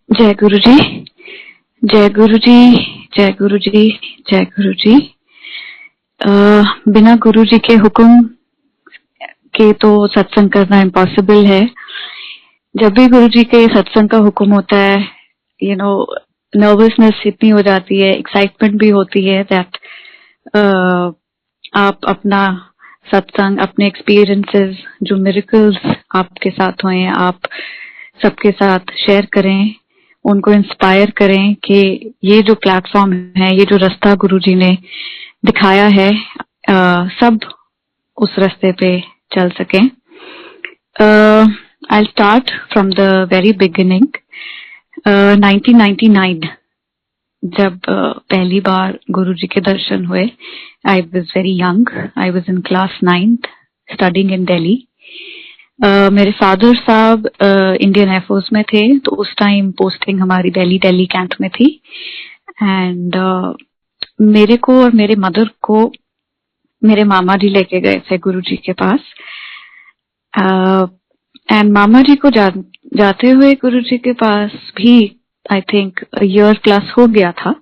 जय गुरु जी, जय गुरु जी, जय गुरु जी, जय गुरु जी। बिना गुरु जी के हुक्म के तो सत्संग करना इम्पॉसिबल है। जब भी गुरु जी के सत्संग का हुक्म होता है, नर्वसनेस इतनी हो जाती है, एक्साइटमेंट भी होती है दैट आप अपना सत्संग, अपने एक्सपीरियंसेस, जो मिरेकल्स आपके साथ हुए हैं, आप सबके साथ शेयर करें, उनको इंस्पायर करें कि ये जो प्लेटफॉर्म है, ये जो रास्ता गुरु जी ने दिखाया है, सब उस रास्ते पे चल सकें। I'll start from the very beginning. 1999 जब पहली बार गुरु जी के दर्शन हुए, I was very young. I was in class 9th, studying in Delhi. मेरे फादर साहब इंडियन एयरफोर्स में थे, तो उस टाइम पोस्टिंग हमारी दिल्ली कैंट में थी। एंड मेरे को और मेरे मदर को मेरे मामा जी लेके गए थे गुरु जी के पास। एंड मामा जी को जाते हुए गुरु जी के पास भी आई थिंक ईयर प्लस हो गया था।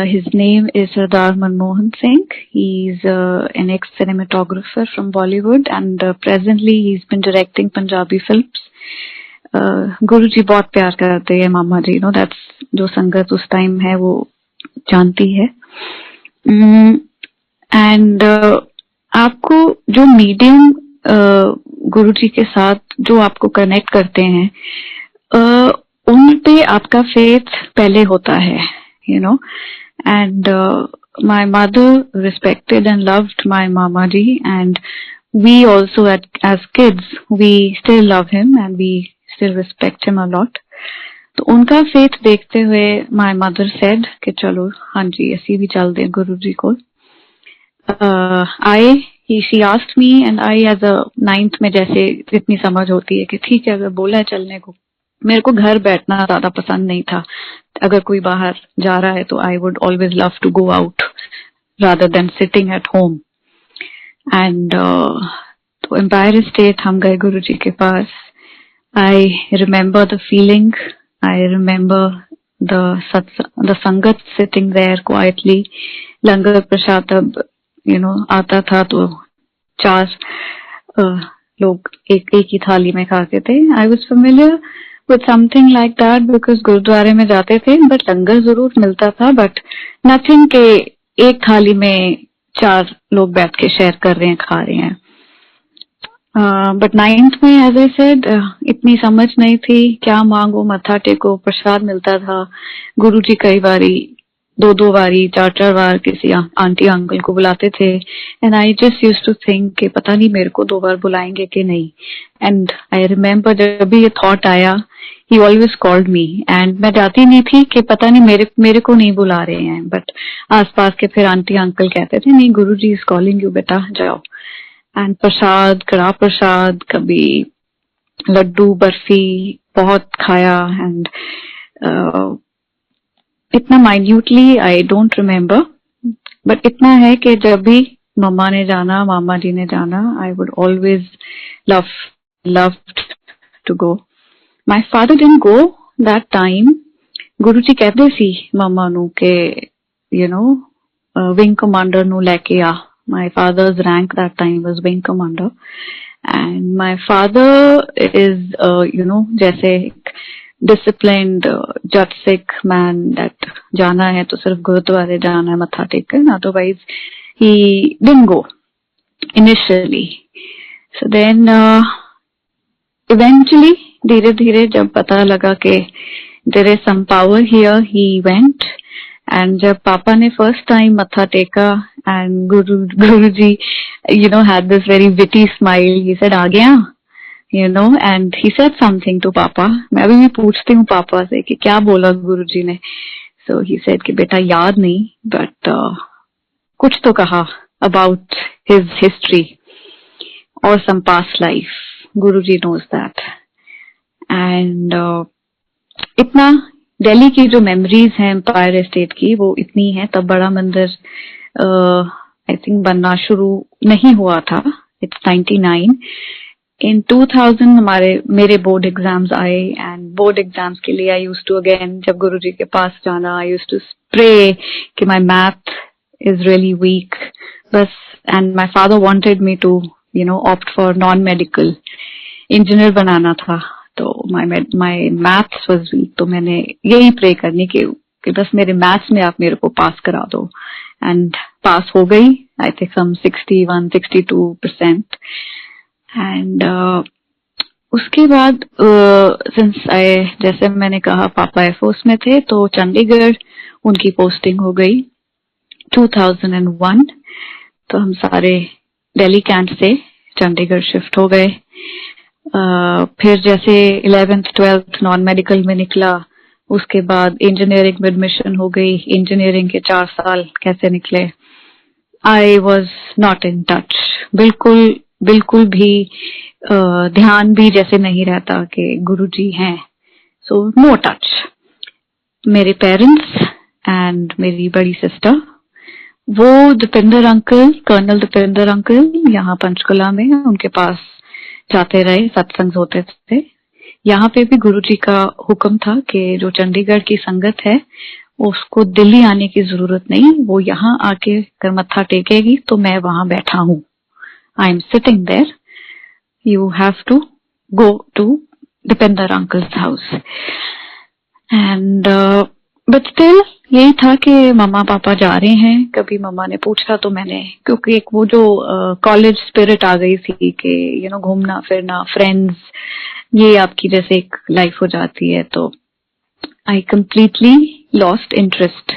His name is Sardar Manmohan Singh. He's an ex-cinematographer from Bollywood, and presently he's been directing Punjabi films. गुरु जी बहुत प्यार करते हैं मामा जी, that's जो संगत उस टाइम है वो जानती है। एंड आपको जो मीडियम गुरु जी के साथ जो आपको कनेक्ट करते हैं, उन पे आपका फेथ पहले होता है, and my mother respected and loved my mama ji, and we also as kids we still love him and we still respect him a lot. तो उनका फेथ देखते हुए my mother said कि चलो हाँ जी ऐसी भी चल दे गुरु जी को। she asked me, and I as a 9th में जैसे इतनी समझ होती है कि ठीक है अगर बोला है चलने को। मेरे को घर बैठना ज्यादा पसंद नहीं था। अगर कोई बाहर जा रहा है तो I would always love to go out rather than sitting at home. And तो एम्पायर स्टेट हम गए गुरु जी के पास। I remember the feeling. I remember the संगत sitting there quietly. लंगर प्रसाद तब आता था तो 4 लोग एक ही थाली में खाते थे। I was familiar with something like that because गुरुद्वारे में जाते थे, बट लंगर जरूर मिलता था, बट नथिंग के एक थाली में 4 लोग बैठ के शेयर कर रहे हैं, खा रहे हैं। बट 9th में एज आई सेड इतनी समझ नहीं थी, क्या मांगो मत्था टेको, प्रसाद मिलता था। गुरुजी कई बारी 2 बारी 4 बार किसी आंटी अंकल को बुलाते थे, and I just used to think कि पता नहीं मेरे को 2 बार बुलाएंगे कि नहीं। एंड आई रिमेम्बर जब भी ये थॉट आया, ही ऑलवेज कॉल्ड मी, एंड मैं जाती नहीं थी कि पता नहीं मेरे को नहीं बुला रहे हैं, बट आसपास के फिर आंटी अंकल कहते थे नहीं गुरु जी इज कॉलिंग यू, बेटा जाओ। एंड प्रसाद, कड़ा प्रसाद, कभी लड्डू बर्फी बहुत खाया। एंड इतना minutely I don't remember, but इतना है कि जब भी मम्मा ने जाना, मामा जी ने जाना, I would always love to go. My father didn't go that time. Guru ji कहते सी मम्मा नू के विंग कमांडर नू लेके आ। My father's rank that time was wing commander, and my father is जैसे disciplined jat Sikh man that जाना है तो सिर्फ गुरुद्वारे जाना है मत्था टेककर, otherwise he didn't go initially. So then eventually धीरे धीरे जब पता लगा कि there is some power here, he went. And जब पापा ने फर्स्ट टाइम मत्था टेका, and Guruji had this very witty smile. He said आ गया, and he said something to पापा. मैं अभी भी पूछती हूँ पापा से कि क्या बोला गुरुजी ने। So he said कि बेटा याद नहीं, but कुछ तो कहा about his history or some past life. Guruji knows that. And इतना दिल्ली की जो मेमोरीज हैं एम्पायर एस्टेट की वो इतनी है। तब बड़ा मंदिर आई थिंक बनना शुरू नहीं हुआ था। इट्स 99 in 2000 मेरे बोर्ड एग्जाम्स आए एंड बोर्ड एग्जाम्स के लिए आई यूज्ड टू अगेन जब गुरुजी के पास जाना आई यूज्ड टू प्रे कि my math is really weak बस and my father wanted me to opt for non medical engineer बनाना था तो माय मैथ्स वाज वीक तो मैंने यही प्रे करनी कि बस मेरे मैथ्स में आप मेरे को पास करा दो एंड पास हो गई आई थिंक सम 61-62% एंड उसके बाद सिंस जैसे मैंने कहा पापा एयरफोर्स में थे तो चंडीगढ़ उनकी पोस्टिंग हो गई 2001 तो हम सारे दिल्ली कैंट से चंडीगढ़ शिफ्ट हो गए फिर जैसे 11th 12th नॉन मेडिकल में निकला उसके बाद इंजीनियरिंग में एडमिशन हो गई इंजीनियरिंग के 4 साल कैसे निकले I was not in touch बिल्कुल भी ध्यान भी जैसे नहीं रहता कि गुरुजी हैं सो नो टच मेरे पेरेंट्स एंड मेरी बड़ी सिस्टर वो Dipendra uncle colonel Dipendra uncle यहाँ पंचकुला में उनके पास जाते रहे सत्संग होते थे यहाँ पे भी गुरुजी का हुक्म था कि जो चंडीगढ़ की संगत है उसको दिल्ली आने की जरूरत नहीं वो यहाँ आके कर मत्था टेकेगी तो मैं वहां बैठा हूँ I am sitting there you have to go to Dipendra अंकल्स हाउस एंड बट स्टिल यही था कि मम्मा पापा जा रहे हैं कभी मम्मा ने पूछा तो मैंने क्योंकि एक वो जो कॉलेज स्पिरिट आ गई थी कि घूमना फिरना फ्रेंड्स ये आपकी जैसे एक लाइफ हो जाती है तो I completely lost interest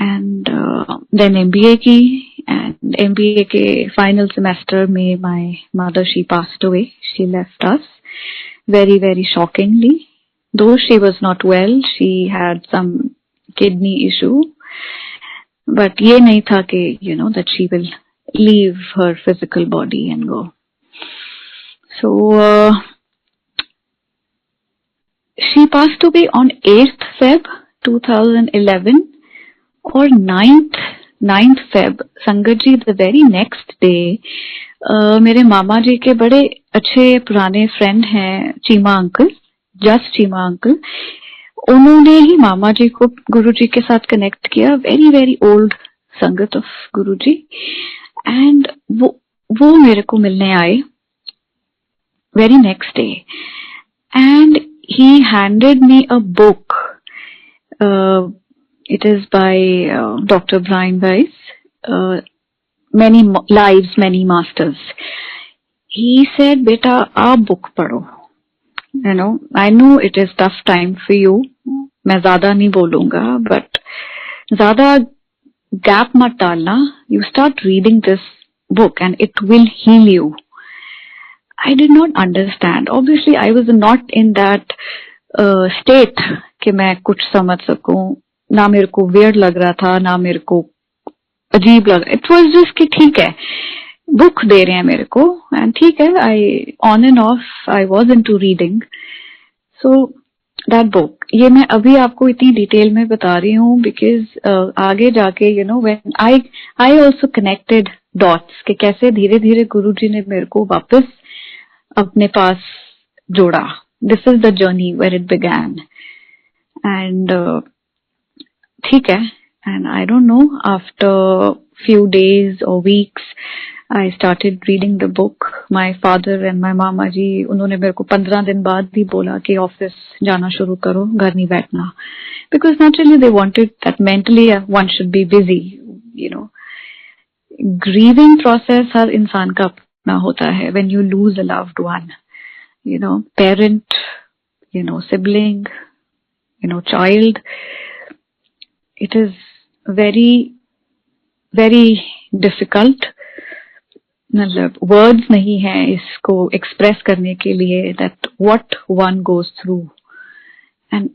and then MBA की एंड एमबीए के फाइनल सेमेस्टर में my mother she passed away she left us very shockingly though she was not well she had some kidney issue but ये नहीं था कि that she will leave her physical body and go so she passed away on 8th Feb 2011 और 9th Feb संगत जी the very next day मेरे मामा जी के बड़े अच्छे पुराने फ्रेंड हैं Cheema uncle just Cheema uncle उन्होंने ही मामा जी को गुरुजी के साथ कनेक्ट किया वेरी ओल्ड संगत ऑफ गुरुजी एंड वो मेरे को मिलने आए very next day and he handed me a book it is by Dr. Brian Weiss many lives many masters he said beta aap book padho I know it is tough time for you मैं ज्यादा नहीं बोलूंगा but ज्यादा gap मत डालना you start reading this book and it will heal you I did not understand obviously I was not in that state कि मैं कुछ समझ सकूं ना मेरे को weird लग रहा था ना मेरे को अजीब लग it was just कि ठीक है बुक दे रहे हैं मेरे को एंड ठीक है I on and off I was into reading so that book ये मैं अभी आपको इतनी डिटेल में बता रही हूँ because आगे जाके when I also connected dots कि कैसे धीरे धीरे गुरुजी ने मेरे को वापस अपने पास जोड़ा this is the journey where it began and ठीक है and I don't know after few days or weeks I started reading the book my father and my mama जी उन्होंने मेरे को 15 दिन बाद भी बोला कि ऑफिस जाना शुरू करो घर नहीं बैठना because naturally they wanted that mentally one should be busy grieving process हर इंसान का अपना होता है when you lose a loved one parent sibling child it is very difficult मतलब words नहीं है इसको express करने के लिए that what one goes through and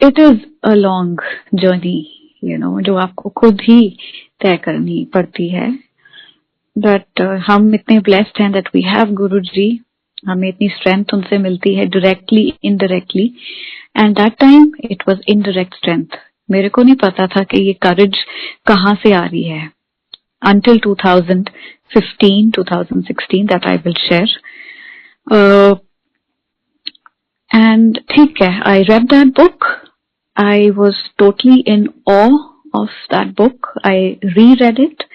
it is a long journey जो आपको खुद ही तय करनी पड़ती है but हम इतने blessed हैं that we have Guruji हमें इतनी strength उनसे मिलती है directly indirectly and that time it was indirect strength मेरे को नहीं पता था कि ये courage कहाँ से आ रही है until 2000 2016 that I will share. And ठीक है, I read that book. I was totally in awe of that book. I reread it.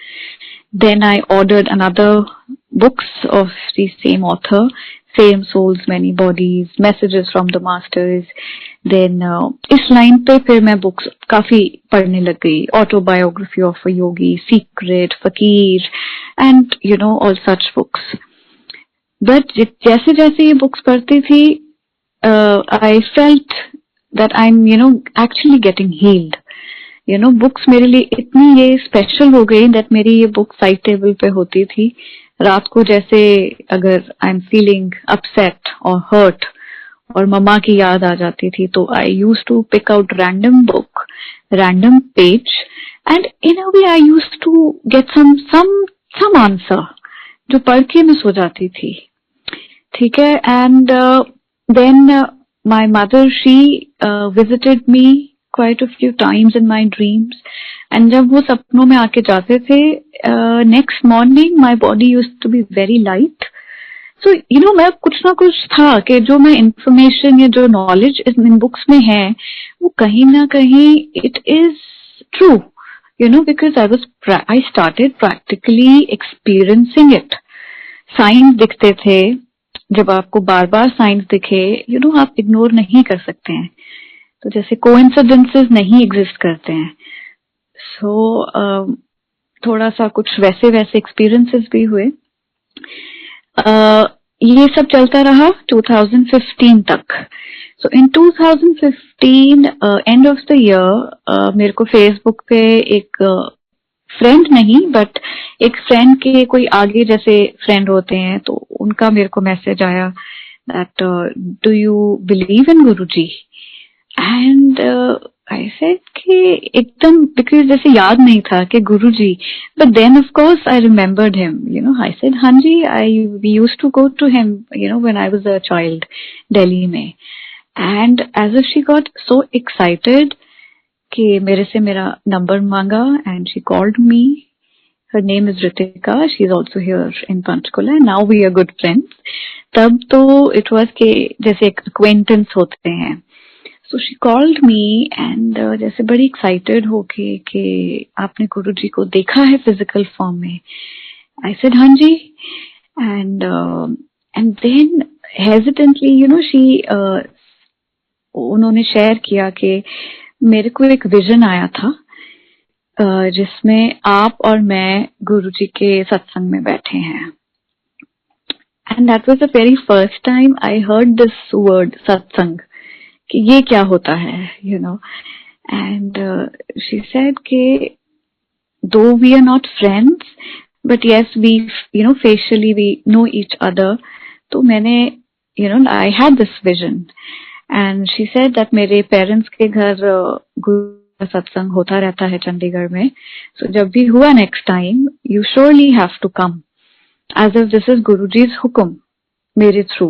Then I ordered another books of the same author, Same Souls, Many Bodies, Messages from the Masters. Then इस line पे फिर मैं books काफी पढ़ने लग गई. Autobiography of a Yogi, Secret, Fakir, and all such books. But जैसे जैसे ये बुक्स पढ़ती थी, I felt that I'm actually getting healed. Books मेरे लिए इतनी ये स्पेशल हो गई that मेरी ये बुक साइड टेबल पे होती थी. रात को जैसे अगर आई एम फीलिंग अपसेट और हर्ट और मम्मा की याद आ जाती थी, तो I use to pick out random book, random page, and in a way I use to get some answer जो पढ़ के मैं सो जाती थी. ठीक है. And then my mother, she visited me quite a few times in my dreams, and जब वो सपनों में आके जाते थे, next morning my body used to be very light. So मैं कुछ ना कुछ था कि जो मैं information या जो knowledge इन books में है, वो कहीं ना कहीं it is true, because I started practically experiencing it. Signs दिखते थे. जब आपको बार बार signs दिखे, आप इग्नोर नहीं कर सकते हैं. तो जैसे कोइंसिडेंसेस नहीं एग्जिस्ट करते हैं. सो थोड़ा सा कुछ वैसे एक्सपीरियंसेस भी हुए. ये सब चलता रहा 2015 तक. सो इन 2015 एंड ऑफ द ईयर मेरे को फेसबुक पे एक फ्रेंड नहीं बट एक फ्रेंड के कोई आगे जैसे फ्रेंड होते हैं, तो उनका मेरे को मैसेज आया that do you believe in Guruji. And I said कि एकदम, बिकॉज जैसे याद नहीं था कि Guruji, but then of course I remembered him. I said हाँ जी, we used to go to him when I was a child Delhi में. And as if she got so excited कि मेरे से मेरा नंबर मांगा, and she called me. Her name is Ritika. She is also here in Panchkula. Now we are good friends. तब तो it was के जैसे एक acquaintance होते हैं. So she called me and जैसे बड़ी excited होके कि आपने गुरुजी को देखा है physical form में. I said हाँ जी. And then hesitantly she उन्होंने share किया कि मेरे को एक vision आया था जिसमें आप और मैं गुरुजी के सत्संग में बैठे हैं. And that was the very first time I heard this word satsang, कि ये क्या होता है, And she said कि though we are not friends, but yes, we facially we know each other. तो मैंने I had this vision, and she said that मेरे parents के घर गुरु सत्संग होता रहता है चंडीगढ़ में. So जब भी हुआ next time, you surely have to come, as if this is Guruji's हुक्म मेरे थ्रू.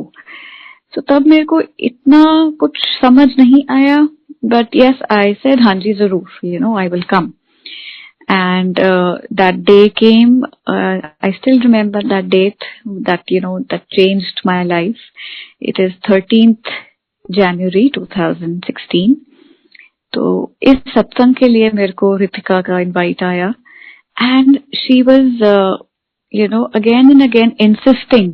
So तब मेरे को इतना कुछ समझ नहीं आया, but yes, I said हाँ जी जरूर, I will come. And that day came. I still remember that date that that changed my life. It is 13th January 2016. तो इस सत्संग के लिए मेरे को रितिका का इनवाइट आया, and she was again and again insisting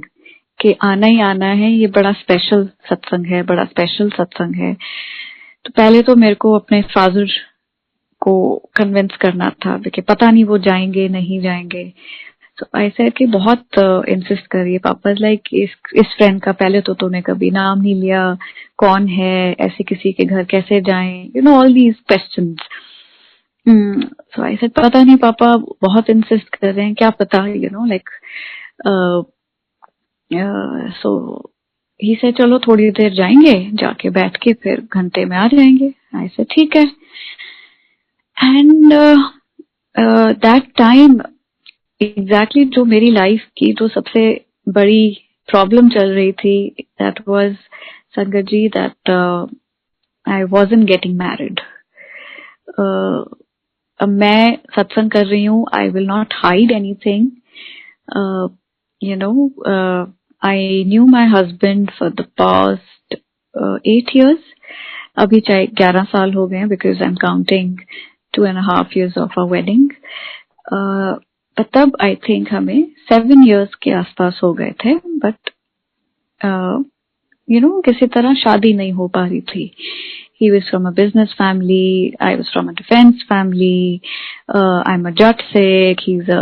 कि आना ही आना है, ये बड़ा स्पेशल सत्संग है, बड़ा स्पेशल सत्संग है. तो पहले तो मेरे को अपने फादर को कन्विंस करना था कि पता नहीं वो जाएंगे नहीं जाएंगे. तो ऐसे कि बहुत इंसिस्ट करिए. पापा लाइक इस फ्रेंड का पहले तो तूने कभी नाम नहीं लिया, कौन है, ऐसे किसी के घर कैसे जाएं, ऑल दीज क्वेश्चंस. सो ऐसे पता नहीं, पापा बहुत इंसिस्ट कर रहे हैं, क्या पता, लाइक. सो ही से चलो थोड़ी देर जाएंगे, जाके बैठ के फिर घंटे में आ जाएंगे. ऐसे ठीक है. एंड दैट टाइम एग्जैक्टली जो मेरी लाइफ की जो सबसे बड़ी प्रॉब्लम चल रही थी, that was Sangat ji that I wasn't getting married. मैं सत्संग कर रही हूँ, I will not hide anything. I knew my husband for the past 8 years. अभी चाहे 11 साल हो गए, because I'm counting 2.5 years of our wedding. तब I think हमें 7 years के आसपास हो गए थे, but किसी तरह शादी नहीं हो पा रही थी. He was from a business family. I was from a defense family. I'm a Jat Sikh. He's a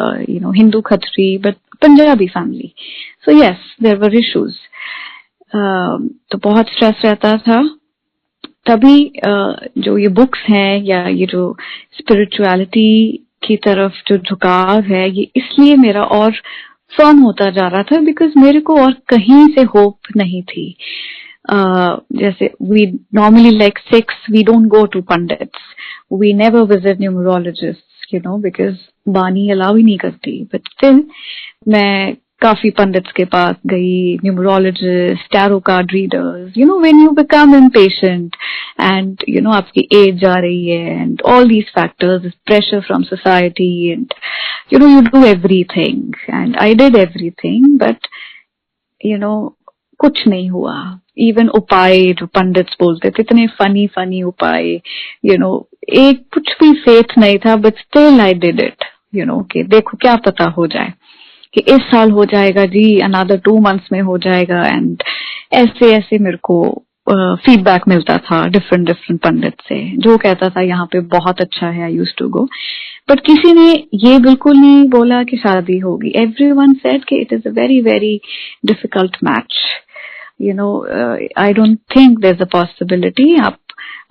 Hindu Khatri, but Punjabi family. So yes, there were issues. तो बहुत स्ट्रेस रहता था. तभी जो ये बुक्स हैं या ये जो स्पिरिचुअलिटी की तरफ जो झुकाव है, ये इसलिए मेरा और फर्म होता जा रहा था, बिकॉज मेरे को और कहीं से होप नहीं थी. जैसे we normally like Sikhs, we don't go to pandits, we never visit numerologists, because बानी अलाउ ही नहीं करती. But still मैं काफी पंडित्स के पास गई, numerologist, tarot card readers. when you become impatient and आपकी एज जा रही है, and all these factors, pressure from society, and you do everything, and I did everything, but कुछ नहीं हुआ. इवन उपाय जो पंडित्स बोलते थे, इतने फनी उपाय, एक कुछ भी फेथ नहीं था, but still I did it. कि देखो क्या पता हो जाए, कि इस साल हो जाएगा जी, अनदर 2 months में हो जाएगा. एंड ऐसे मेरे को फीडबैक मिलता था डिफरेंट पंडित से, जो कहता था यहाँ पे बहुत अच्छा है, I used to go. But किसी ने ये बिल्कुल नहीं बोला कि शादी होगी. एवरीवन सेड कि it is a very very difficult match. I don't think there's a possibility. आप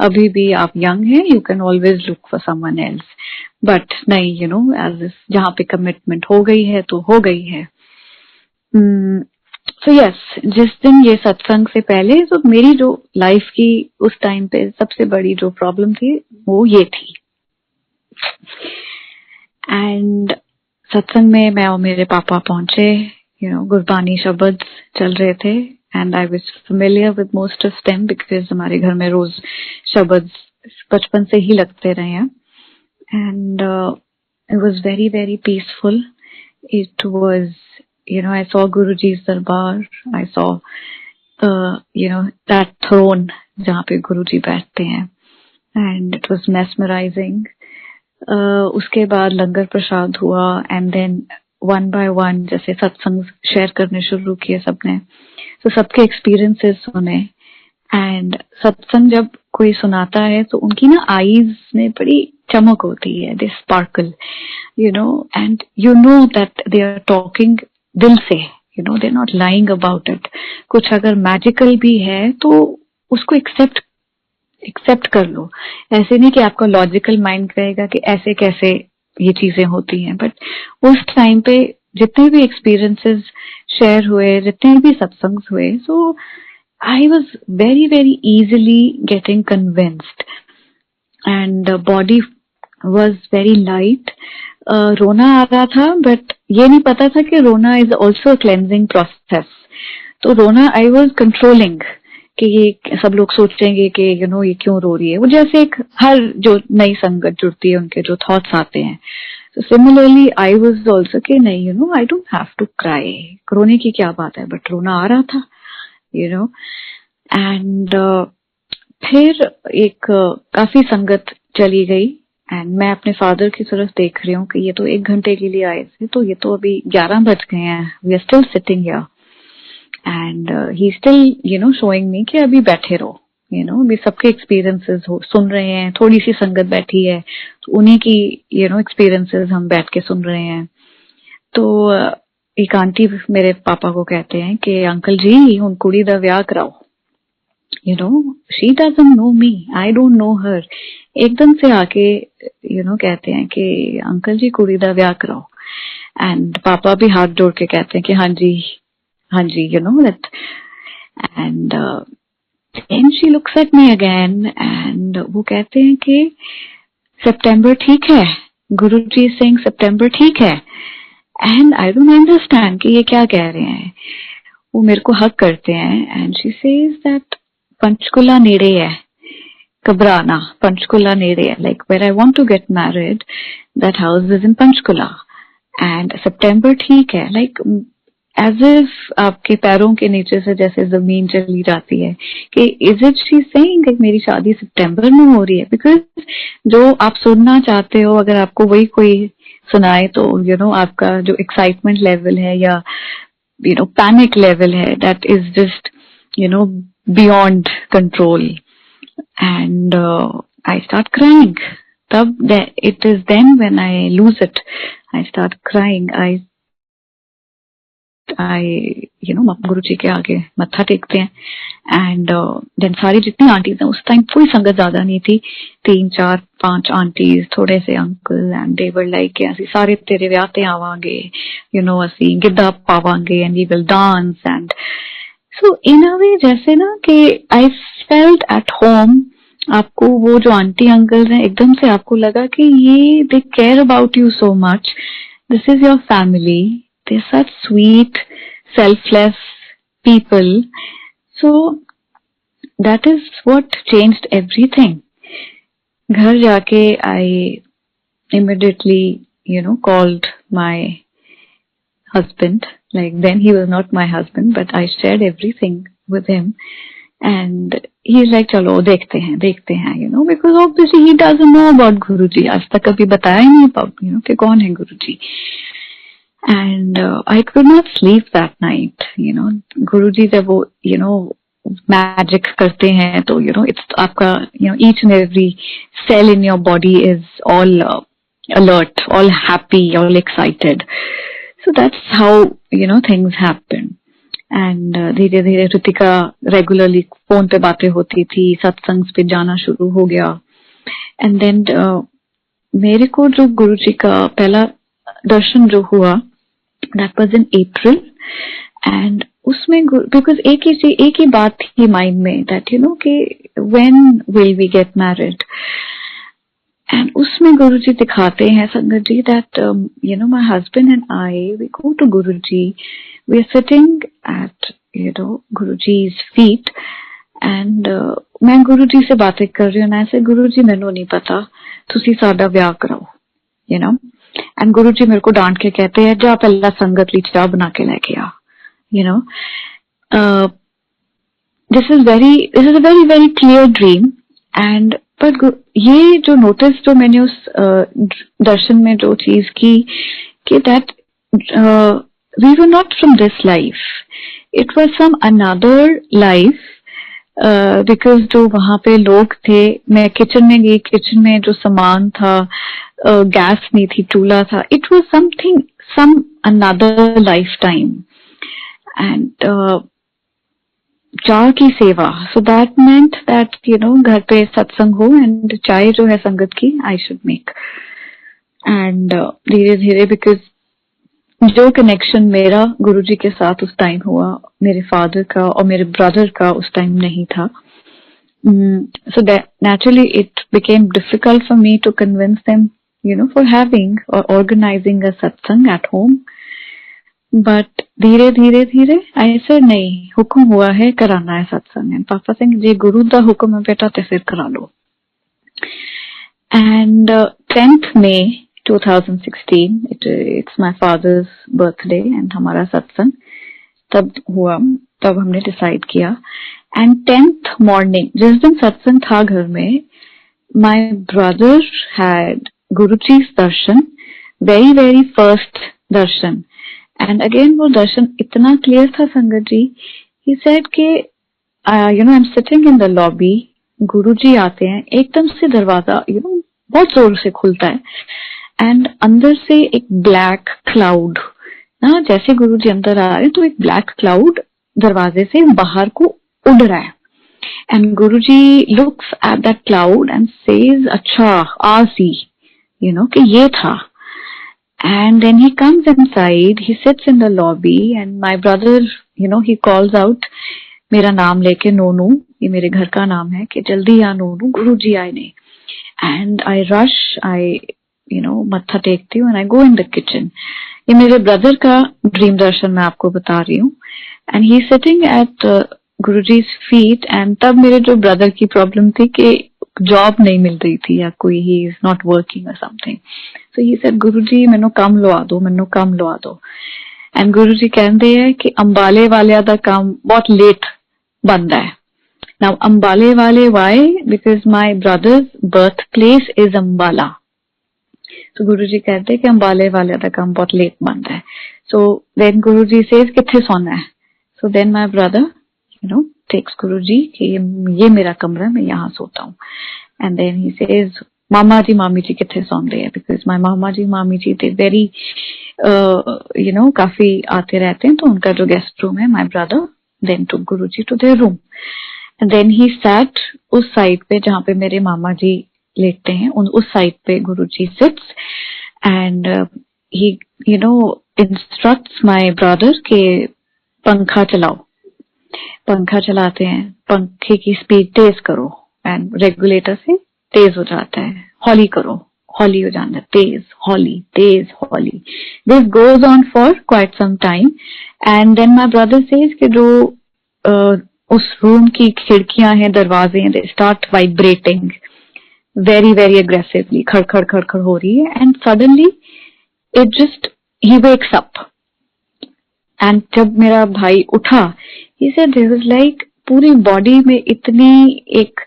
अभी भी आप यंग हैं, you can always look for someone else. But नहीं, as if जहाँ पे कमिटमेंट हो गई है तो हो गई है. So yes, जिस दिन ये सत्संग से पहले तो मेरी जो लाइफ की उस टाइम पे सबसे बड़ी जो प्रॉब्लम थी वो ये थी. एंड सत्संग में मैं और मेरे पापा पहुंचे. गुरबानी शब्द चल रहे थे. And I was familiar with most of them because हमारे घर में रोज शब्द बचपन से ही लगते रहे हैं. And it was very very peaceful. It was, I saw Guruji's darbar. I saw that throne जहाँ पे गुरुजी बैठते हैं. And it was mesmerizing. उसके बाद लंगर प्रसाद हुआ. And then one by one जैसे सत्संग शेयर करने शुरू किए सबने. तो सबके एक्सपीरियंसेस सुने. एंड सत्संग जब कोई सुनाता है तो उनकी ना आईज में बड़ी चमक होती है, they sparkle, and that they are talking दिल से, they are not lying about it. कुछ अगर मैजिकल भी है तो उसको एक्सेप्ट कर लो. ऐसे नहीं कि आपका लॉजिकल माइंड कहेगा कि ऐसे कैसे ये चीजें होती हैं. बट उस टाइम पे जितने भी एक्सपीरियंसेस शेयर हुए, जितने भी सत्संग हुए, so I was very very easily getting convinced. And the body was very light. रोना आ रहा था, बट ये नहीं पता था कि रोना is also a cleansing process. तो रोना आई वॉज कंट्रोलिंग कि ये सब लोग सोचेंगे कि ये क्यों रो रही है. वो जैसे एक हर जो नई संगत जुड़ती है उनके जो थॉट्स आते हैं. So similarly, I was also कि नहीं, I don't have to cry. रोने की क्या बात है, बट रोना आ रहा था, and फिर एक काफी संगत चली गई. एंड मैं अपने फादर की तरफ देख रही हूँ कि ये तो 1 घंटे के लिए आए थे, तो ये तो अभी 11 बज गए हैं. We are still sitting here and he still showing me कि अभी बैठे रहो. अभी सबके एक्सपीरियंसेस सुन रहे हैं. थोड़ी सी संगत बैठी है तो उन्हीं की एक्सपीरियंसेस हम बैठ के सुन रहे हैं. तो एक आंटी मेरे पापा को कहते हैं कि अंकल जी हुन कुड़ी दा व्याह कराओ. She doesn't know me, I don't know her. एकदम से आके कहते हैं कि अंकल जी कुड़ी दा व्याह कराओ. एंड पापा भी हाथ जोड़ के कहते हैं कि हाँ जी that. And And she looks at me again and वो कहते हैं कि सितंबर ठीक है. गुरुजी सिंह सितंबर ठीक है. And I don't understand कि ये क्या कह रहे हैं. वो मेरे को हक करते हैं and she says that Panchkula नेड़े है, घबराना, पंचकुला नेड़े है. Like where I want to get married, that house is in Panchkula. And September ठीक है, लाइक एज इफ आपके पैरों के नीचे से जैसे जमीन चली जाती है कि इज इट शी सेइंग कि मेरी शादी सितंबर में हो रही है, बिकॉज जो आप सुनना चाहते हो अगर आपको वही कोई सुनाए तो यू नो आपका जो एक्साइटमेंट लेवल है या you know panic level hai, that is just you know beyond control. And I start crying. It is then when I lose it, I start crying. I you know गुरु जी के आगे मत्था टेकते हैं. And then सारी जितनी aunties हैं, उस time कोई संगत ज्यादा नहीं थी, 3 4 5 आंटीज, थोड़े से uncle, and they were like ਅਸੀਂ ਸਾਰੇ ਤੇਰੇ ਵਿਆਹ ਤੇ ਆਵਾਂਗੇ, यू नो ਅਸੀਂ ਗਿੱਧਾ ਪਾਵਾਂगे and we will dance. And so in a way जैसे ना कि आई फेल्ट एट होम. आपको वो जो आंटी अंकल हैं एकदम से आपको लगा कि ये they care about you so much, this is your family, they're such sweet, selfless people. So that is what changed everything. घर जाके I immediately, you know, called my husband. Like then he was not my husband, but I shared everything with him. And he's like, चलो देखते हैं, you know, because obviously he doesn't know about Guruji. आज तक कभी बताया ही नहीं about, you know, कि कौन है Guruji. And I could not sleep that night, you know. Guruji जब वो, you know, magic करते हैं तो, you know, it's आपका, you know, each and every cell in your body is all alert, all happy, all excited. So that's how, you know, things happen. And धीरे धीरे Ritika regularly phone पे बातें होती थी, सत्संग पे जाना शुरू हो गया. And then मेरे को जो गुरुजी का पहला दर्शन जो हुआ, that was in April. And उसमें because एक ही बात थी माइंड में, that you know कि when will we get married. And उसमें गुरुजी दिखाते हैं संगत जी that you know my husband and I, we go to Guruji, we are sitting at, you know, Guruji's feet. And मैं गुरुजी से बातें कर रही हूँ ना, ऐसे गुरुजी मैनू नहीं पता, तुसी साडा ब्याह कराओ, you know. एंड गुरुजी मेरे को डांट के कहते हैं, जा पहला संगत ली चाह बना के लेके आ, you know. This is a very very clear dream. And पर ये जो नोटिस जो मैंने उस दर्शन में जो चीज की कि that we were not from this life, it was some another life. Because जो वहां पे लोग थे, मैं किचन में गई, किचन में जो सामान था, गैस नहीं थी, चूल्हा था, it was something, some another lifetime. And चाय की सेवा, so that meant that you know घर पे सत्संग हो एंड चाय जो है संगत की आई शुड मेक. एंड धीरे धीरे, बिकॉज जो कनेक्शन मेरा गुरुजी के साथ उस टाइम हुआ, मेरे फादर का और मेरे ब्रदर का उस टाइम नहीं था. So that naturally it became difficult for me to convince them, you know, for having or organizing a satsang at home. But धीरे धीरे धीरे I said नहीं, हुक्म हुआ है कराना है सत्संग. And पापा सिंह जी गुरु दा हुक्म है बेटा ते फिर करा लो. And 10th May 2016, it's my father's birthday and हमारा सत्संग तब हुआ, तब हमने डिसाइड किया. एंड 10th मॉर्निंग जिस दिन सत्संग था घर में, my brother had Guruji's darshan, very very first darshan. And again वो दर्शन इतना क्लियर था संगत जी, ही सेड कि you know I am sitting in the lobby, Guruji आते हैं, एकदम से दरवाजा यू नो बहुत जोर से खुलता है एंड अंदर से एक ब्लैक क्लाउड ना, जैसे गुरुजी अंदर आ रहे हैं तो एक ब्लैक क्लाउड दरवाजे से बाहर को उड़ रहा है. And Guruji looks at that cloud and says, अच्छा आ सी, यू नो कि ये था. And then he comes inside, he sits in the lobby and my brother, you know, he calls out मेरा नाम लेके, नोनू, ये मेरे घर का नाम है, कि जल्दी आ नोनू, गुरुजी आए ने. And I rush, I you know मत्था टेकती हूँ and I go in the kitchen. ये मेरे ब्रदर का ड्रीम दर्शन मैं आपको बता रही हूँ. And he sitting at Guruji's feet, and तब मेरे जो ब्रदर की प्रॉब्लम थी कि जॉब नहीं मिल रही थी या कोई he is not working or something. So he said, गुरुजी मैनू काम लवा दो. And गुरुजी कहते हैं कि अंबाले वाले दा काम बहुत लेट बनता है. Now अंबाले वाले, why? Because my brother's birthplace is Ambala. तो गुरुजी कहते हैं कि अंबाले वाले दा काम बहुत लेट बनता है. So then गुरुजी says किथे सोना है. So then my brother, takes गुरुजी कि ये मेरा कमरा, मैं यहाँ सोता हूँ. And then he says, मामा जी मामी जी किथे सौंदे हैं, because my मामा जी मामी जी they very काफी आते रहते हैं, तो उनका जो गेस्ट रूम है, my brother then took Guruji to their room. And then he sat उस साइड पे जहाँ पे मेरे मामा जी लेटते हैं, उस साइड पे गुरुजी sits and he instructs my brother के पंखा चलाओ. पंखा चलाते हैं, पंखे की स्पीड तेज करो, एंड रेगुलेटर से तेज हो जाता है. हॉली करो, हॉली हो जाता है, तेज हॉली. This goes on for quite some time. And then my brother says कि जो उस रूम की खिड़कियां हैं, दरवाजे हैं, they start vibrating very very aggressively. खड़खड़ खड़खड़ हो रही है, and suddenly it just he wakes up. And जब मेरा भाई उठा, he said there was like पूरी बॉडी में इतनी एक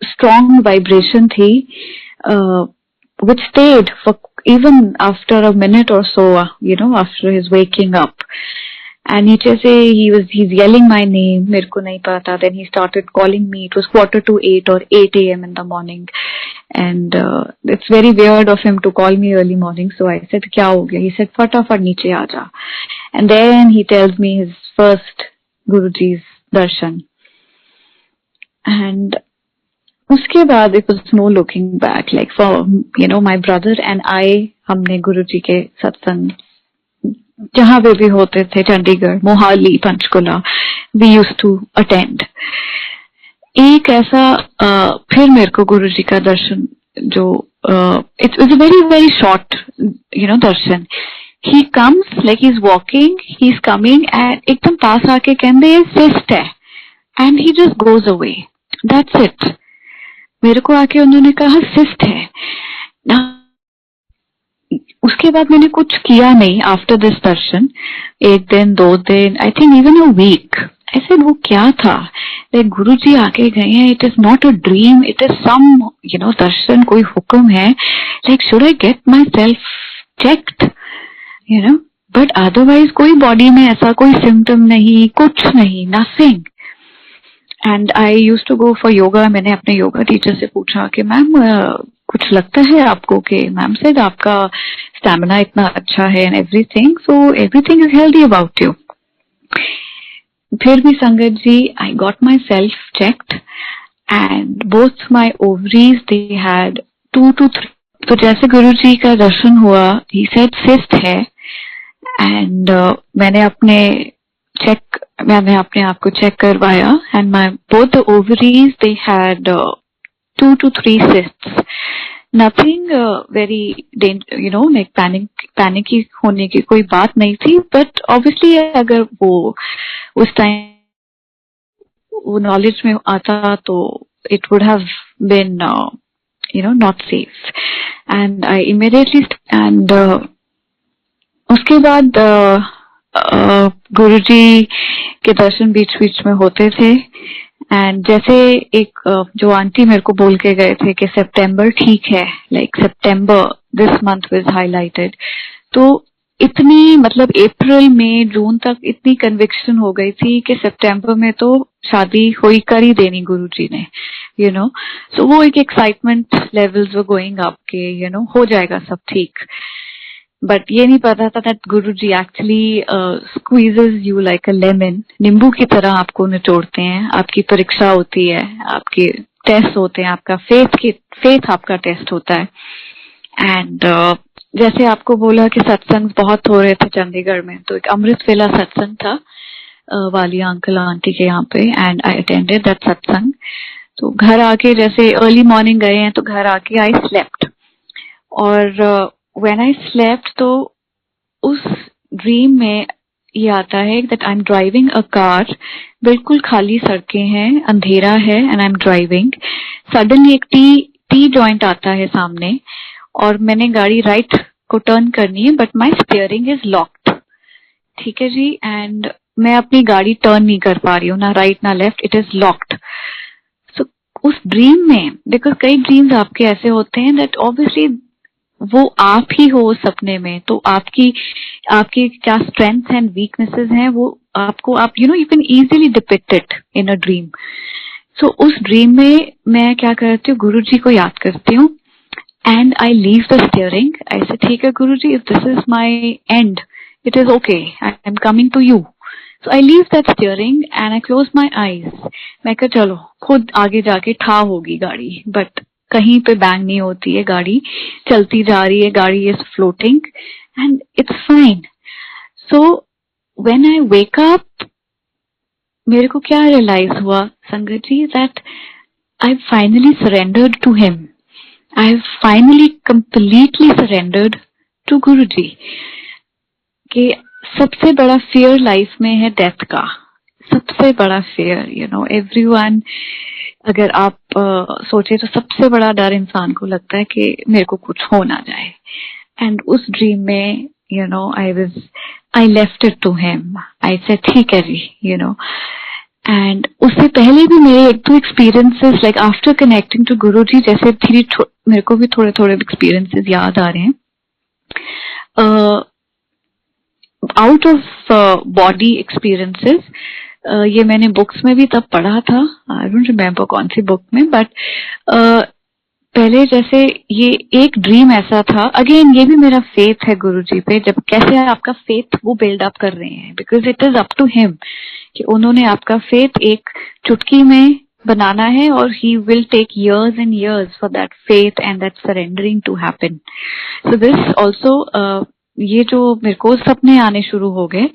strong vibration थी, which stayed for even after a minute or so, after his waking up. And नीचे से he's yelling my name, मेरे को नहीं पता. Then he started calling me. It was 7:45 or 8 a.m. in the morning. And it's very weird of him to call me early morning. So I said, क्या हो गया? He said, फटाफट नीचे आ जा. And then he tells me his first Guruji's darshan. And उसके बाद it was no looking back. Like for my brother and I, हमने गुरुजी के सत्संग जहाँ पे भी होते थे, Chandigarh, Mohali, Panchkula, we used to attend. एक ऐसा फिर मेरे को गुरुजी का दर्शन जो it was a very very short Darshan. He comes like he's walking, he's coming and एकदम पास आके कहते हैं सिस्ट है, and he just goes away. That's it. मेरे को आके उन्होंने कहा सिस्ट है ना. उसके बाद मैंने कुछ किया नहीं आफ्टर दिस दर्शन. एक दिन, 2 दिन, I think even a week. ऐसे वो क्या था, लाइक गुरुजी आके गए हैं, it is not a dream, it is some darshan, कोई हुक्म है. Like should I get myself checked, but otherwise कोई बॉडी में ऐसा कोई सिम्टम नहीं, कुछ नहीं, nothing. And I use to go for yoga. मैंने अपने योगा टीचर से पूछा कि मैम कुछ लगता है आपको? कि मैम सेड आपका स्टैमिना इतना अच्छा है and everything, so everything is healthy about you. फिर भी Sangat ji, I got myself checked and both my ovaries they had 2 to 3. तो जैसे गुरुजी का दर्शन हुआ, ही सेड सिस्ट है, एंड मैंने अपने आप को चेक करवाया, and my both the ovaries they had 2 to 3 cysts. Nothing very like panic होने की कोई बात नहीं थी. But obviously अगर वो उस टाइम वो नॉलेज में आता तो it would have been not safe. And I immediately and उसके बाद गुरुजी के दर्शन बीच बीच में होते थे. एंड जैसे एक जो आंटी मेरे को बोल के गए थे कि सितंबर ठीक है, like September this month was highlighted. तो इतनी मतलब अप्रैल मई जून तक इतनी कन्विक्शन हो गई थी कि सितंबर में तो शादी हुई कर ही देनी गुरुजी ने, सो वो एक excitement levels were going up के हो जाएगा सब ठीक. बट ये नहीं पता था that Guruji actually squeezes you like a lemon. नींबू की तरह आपको निचोड़ते हैं. आपकी परीक्षा होती है, आपके टेस्ट होते हैं, आपका फेथ आपका टेस्ट होता है. एंड जैसे आपको बोला कि सत्संग बहुत हो रहे थे चंडीगढ़ में, तो एक अमृत वेला सत्संग था वालिया अंकल आंटी के यहाँ पे, एंड आई अटेंडेड दैट सत्संग. तो घर आके जैसे अर्ली मॉर्निंग गए हैं, तो घर आके आई स्लेप्ट. और when I slept, तो उस ड्रीम में ये आता है that I'm driving a car, बिल्कुल खाली सड़कें हैं, अंधेरा है and I'm driving. Suddenly एक टी जॉइंट आता है सामने और मैंने गाड़ी राइट को टर्न करनी है but my steering is locked. ठीक है जी, एंड मैं अपनी गाड़ी टर्न नहीं कर पा रही हूँ, ना राइट ना लेफ्ट, इट इज लॉक्ड. सो उस ड्रीम में, बिकॉज कई ड्रीम्स आपके ऐसे होते हैं दैट ऑब्वियसली वो आप ही हो उस सपने में, तो आपकी क्या स्ट्रेंथ्स एंड वीकनेसेस हैं वो आपको, आप you can easily depict it in a dream. So उस ड्रीम में मैं क्या करती हूँ, गुरु जी को याद करती हूँ and I leave the steering. I say ठीक है Guru ji, if this is my end, it is okay, I am coming to you. So I leave that steering and I close my eyes. मैं कहा चलो खुद आगे जाके ठा होगी गाड़ी, बट कहीं पे बैंग नहीं होती है, गाड़ी चलती जा रही है, गाड़ी is floating and it's fine. So when I wake up, मेरे को क्या रियलाइज हुआ संगत जी, that I finally surrendered to him. I have finally completely surrendered to Guruji. कि सबसे बड़ा फियर लाइफ में है डेथ का, सबसे बड़ा फियर, एवरीवन. अगर आप सोचे तो सबसे बड़ा डर इंसान को लगता है कि मेरे को कुछ हो ना जाए. एंड उस ड्रीम में I left it to him. I said ठीक है जी, एंड उससे पहले भी मेरे एक दो experiences like after connecting to Guruji, जैसे मेरे को भी थोड़े थोड़े एक्सपीरियंसेस याद आ रहे हैं. आउट ऑफ बॉडी एक्सपीरियंसेस, ये मैंने बुक्स में भी तब पढ़ा था, आई डोंट रिमेम्बर कौन सी बुक में, बट पहले जैसे ये एक ड्रीम ऐसा था. अगेन ये भी मेरा फेथ है गुरुजी पे, जब कैसे आपका फेथ वो बिल्ड अप कर रहे हैं, because it is up to him कि उन्होंने आपका फेथ एक चुटकी में बनाना है और he will take years and years for that faith and that surrendering to happen. So this also ये जो मेरे को सपने आने शुरू हो गए